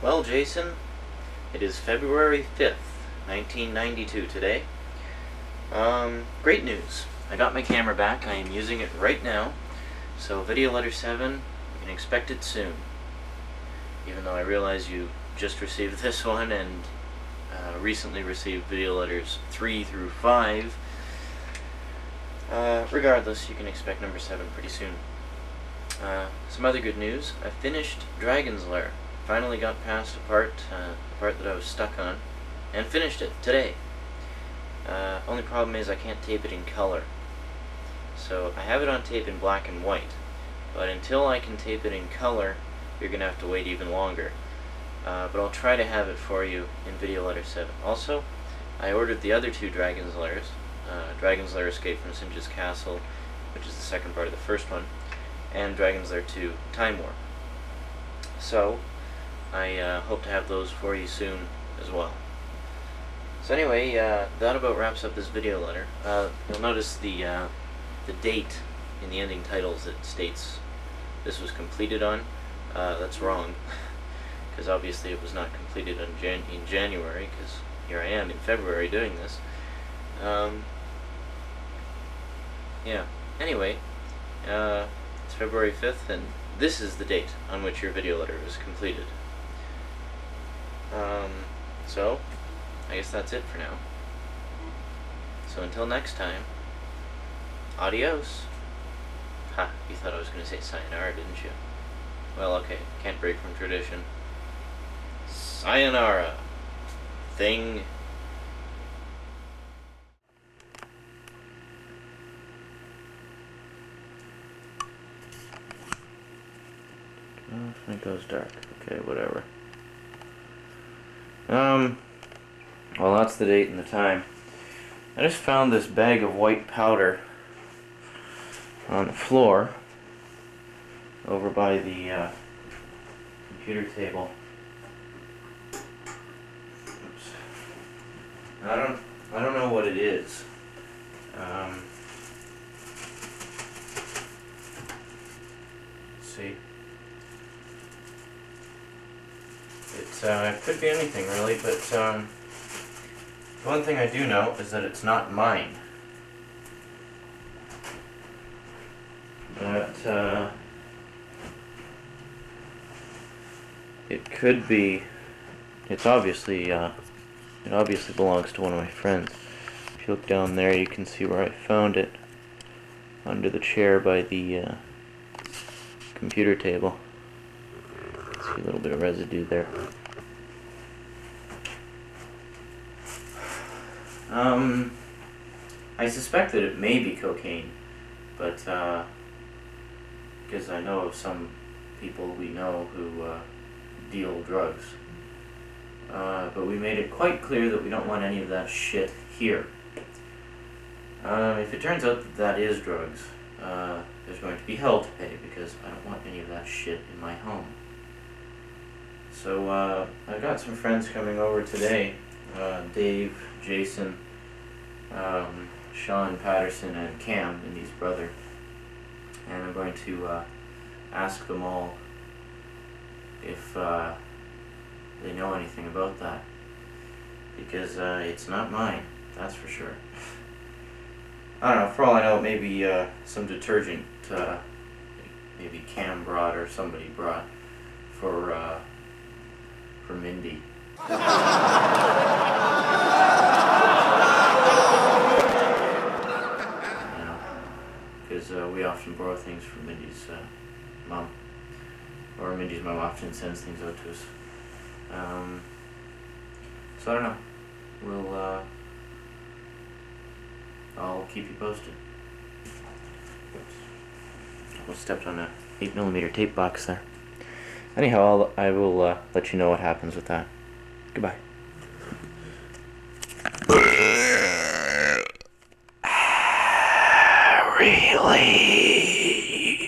Well, Jason, it is February 5th, 1992 today. Great news. I got my camera back. I am using it right now. So video letter 7, you can expect it soon. Even though I realize you just received this one and recently received video letters 3 through 5. Regardless, you can expect number 7 pretty soon. Some other good news. I finished Dragon's Lair. Finally got past the part that I was stuck on, and finished it today. Only problem is I can't tape it in color. So I have it on tape in black and white, but until I can tape it in color, you're going to have to wait even longer. But I'll try to have it for you in video letter 7. Also, I ordered the other 2 Dragon's Lairs, Dragon's Lair Escape from Singe's Castle, which is the second part of the first one, and Dragon's Lair 2 Time Warp. So I hope to have those for you soon as well. So anyway, that about wraps up this video letter. You'll notice the date in the ending titles that states this was completed on. That's wrong, because obviously it was not completed in January, because here I am in February doing this. Yeah, anyway, it's February 5th, and this is the date on which your video letter is completed. So, I guess that's it for now. So until next time, adios. Ha, you thought I was going to say sayonara, didn't you? Well, okay, can't break from tradition. Sayonara. Thing. Oh, it goes dark. Okay, whatever. Well, that's the date and the time. I just found this bag of white powder on the floor over by the computer table. Oops. I don't know what it is. Let's see. It could be anything really, but one thing I do know is that it's not mine. But it could be. It obviously belongs to one of my friends. If you look down there, you can see where I found it, under the chair by the computer table. See a little bit of residue there. I suspect that it may be cocaine, but because I know of some people we know who deal drugs. But we made it quite clear that we don't want any of that shit here. If it turns out that that is drugs, there's going to be hell to pay, because I don't want any of that shit in my home. So I've got some friends coming over today, Dave, Jason, Sean Patterson, and Cam, Mindy's brother, and I'm going to ask them all if they know anything about that, because it's not mine, that's for sure. I don't know, for all I know, maybe some detergent, maybe Cam brought or somebody brought for Mindy. Because we often borrow things from Mindy's mom, or Mindy's mom often sends things out to us. So I don't know. We'll I'll keep you posted. Oops. Almost stepped on a 8mm tape box there. Anyhow, I will let you know what happens with that. Goodbye. Really?